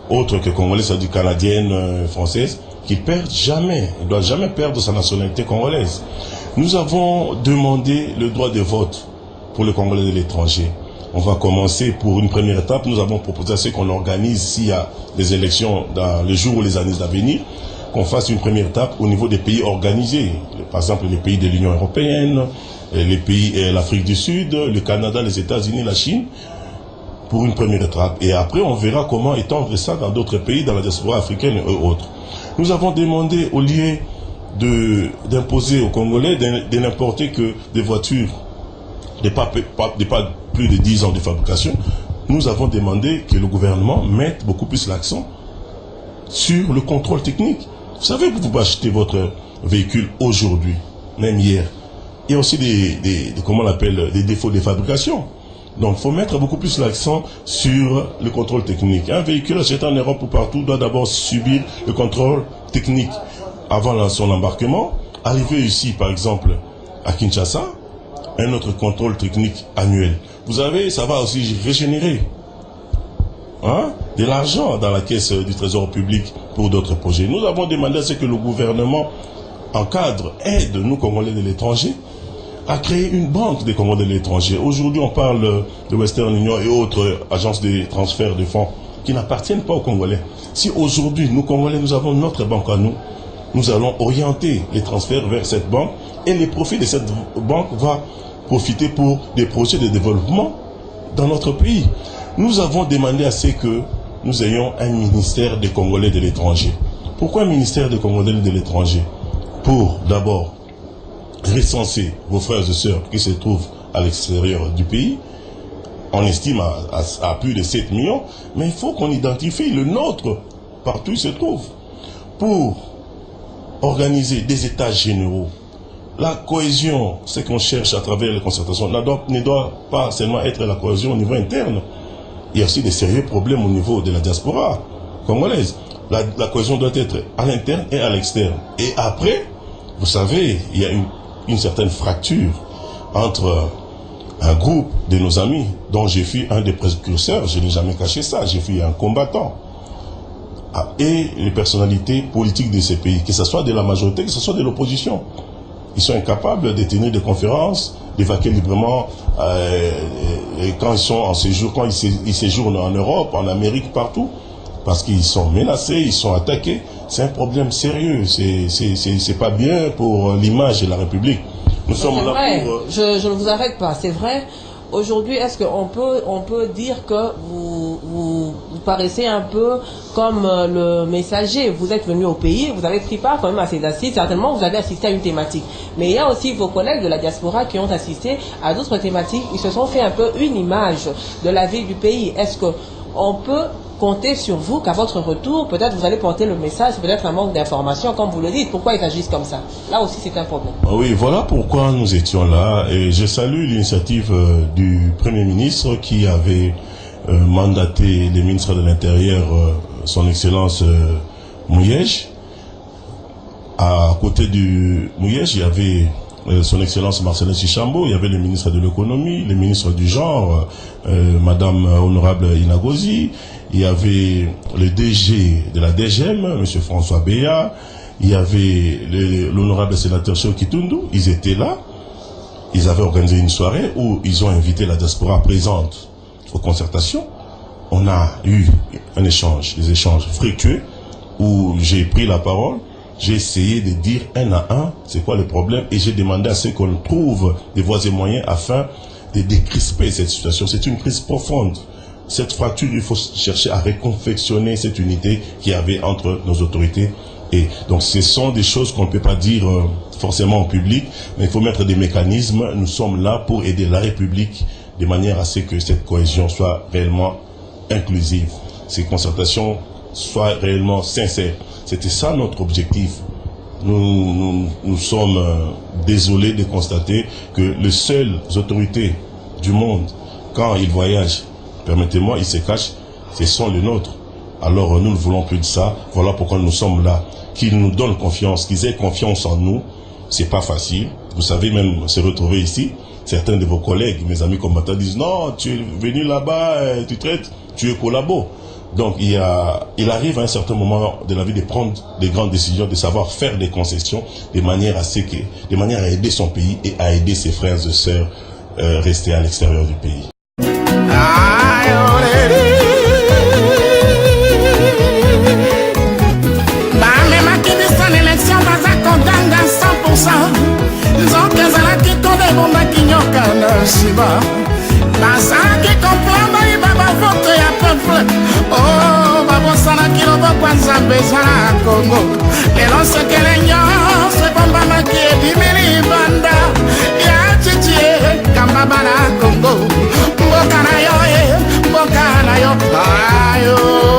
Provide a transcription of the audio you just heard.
autres que congolais, c'est-à-dire canadienne, française, qu'il perde jamais, il ne doit jamais perdre sa nationalité congolaise. Nous avons demandé le droit de vote pour les Congolais de l'étranger. On va commencer pour une première étape. Nous avons proposé à ce qu'on organise, s'il y a des élections dans les jours ou les années à venir, qu'on fasse une première étape au niveau des pays organisés. Par exemple, les pays de l'Union européenne, les pays, l'Afrique du Sud, le Canada, les États-Unis, la Chine, pour une première étape. Et après, on verra comment étendre ça dans d'autres pays, dans la diaspora africaine et autres. Nous avons demandé, au lieu d'imposer aux Congolais de n'importer que des voitures de pas plus de 10 ans de fabrication, nous avons demandé que le gouvernement mette beaucoup plus l'accent sur le contrôle technique. Vous savez que vous pouvez acheter votre véhicule aujourd'hui, même hier. Il y a aussi comment on appelle, des défauts de fabrication. Donc il faut mettre beaucoup plus l'accent sur le contrôle technique. Un véhicule acheté en Europe ou partout doit d'abord subir le contrôle technique avant son embarquement. Arrivé ici, par exemple, à Kinshasa, un autre contrôle technique annuel. Vous savez, ça va aussi régénérer de l'argent dans la caisse du Trésor public pour d'autres projets. Nous avons demandé à ce que le gouvernement encadre, aide nous Congolais de l'étranger à créer une banque des Congolais de l'étranger. Aujourd'hui, on parle de Western Union et autres agences de transfert de fonds qui n'appartiennent pas aux Congolais. Si aujourd'hui, nous Congolais, nous avons notre banque à nous, nous allons orienter les transferts vers cette banque et les profits de cette banque vont profiter pour des projets de développement dans notre pays. Nous avons demandé à ce que nous ayons un ministère des Congolais de l'étranger. Pourquoi un ministère des Congolais de l'étranger? Pour d'abord recenser vos frères et sœurs qui se trouvent à l'extérieur du pays. On estime à plus de 7 millions, mais il faut qu'on identifie le nôtre partout où il se trouve pour organiser des états généraux. La cohésion, ce qu'on cherche à travers les concertations, ne doit pas seulement être la cohésion au niveau interne. Il y a aussi des sérieux problèmes au niveau de la diaspora congolaise. La cohésion doit être à l'interne et à l'externe. Et après, vous savez, il y a une certaine fracture entre un groupe de nos amis dont j'ai fui un des précurseurs, je n'ai jamais caché ça, j'ai fui un combattant, et les personnalités politiques de ces pays, que ce soit de la majorité, que ce soit de l'opposition. Ils sont incapables de tenir des conférences, d'évacuer librement quand ils sont en séjour, quand ils séjournent en Europe, en Amérique, partout, parce qu'ils sont menacés, ils sont attaqués. C'est un problème sérieux, c'est pas bien pour l'image de la République. Nous sommes là pour... Je ne vous arrête pas, c'est vrai. Aujourd'hui, est-ce qu'on peut dire que vous paraissez un peu comme le messager? Vous êtes venu au pays, vous avez pris part quand même à ces assises, certainement vous avez assisté à une thématique. Mais il y a aussi vos collègues de la diaspora qui ont assisté à d'autres thématiques. Ils se sont fait un peu une image de la vie du pays. Est-ce qu'on peut compter sur vous qu'à votre retour, peut-être vous allez porter le message, peut-être un manque d'information, comme vous le dites, pourquoi ils agissent comme ça? Là aussi, c'est un problème. Oui, voilà pourquoi nous étions là. Et je salue l'initiative du Premier ministre qui avait mandaté le ministre de l'Intérieur, son Excellence Mouyej. À côté du Mouyej, il y avait son Excellence Marcelin Chichambo, il y avait le ministre de l'Économie, le ministre du Genre, Madame Honorable Inagozi, il y avait le DG de la DGM, M. François Béa, il y avait l'honorable sénateur Cheikh Kitundu, ils étaient là, ils avaient organisé une soirée où ils ont invité la diaspora présente aux concertations. On a eu un échange, des échanges fructueux, où j'ai pris la parole. J'ai essayé de dire un à un c'est quoi le problème et j'ai demandé à ce qu'on trouve des voies et moyens afin de décrisper cette situation. C'est une crise profonde. Cette fracture, il faut chercher à reconfectionner cette unité qu'il y avait entre nos autorités. Et donc ce sont des choses qu'on ne peut pas dire forcément en public, mais il faut mettre des mécanismes. Nous sommes là pour aider la République de manière à ce que cette cohésion soit réellement inclusive. Ces concertations soient réellement sincères. C'était ça notre objectif. Nous sommes désolés de constater que les seules autorités du monde, quand ils voyagent, permettez-moi, ils se cachent, ce sont les nôtres. Alors nous ne voulons plus de ça. Voilà pourquoi nous sommes là. Qu'ils nous donnent confiance, qu'ils aient confiance en nous. C'est pas facile. Vous savez même se retrouver ici. Certains de vos collègues, mes amis combattants disent non, tu es venu là-bas, tu traites, tu es collabo. Donc il arrive à un certain moment de la vie de prendre des grandes décisions, de savoir faire des concessions, de manière à aider son pays et à aider ses frères et sœurs restés à l'extérieur du pays. Bazalaki komplamba ibaba voto ya peuple. Oh, babosana kiloba kwa Nzambe ezala Congo. Lelo sekele nyonso ebombamaki ebimeli banda ya chichie kambaba na Congo. Mboka na yo, mboka na yo, ayo.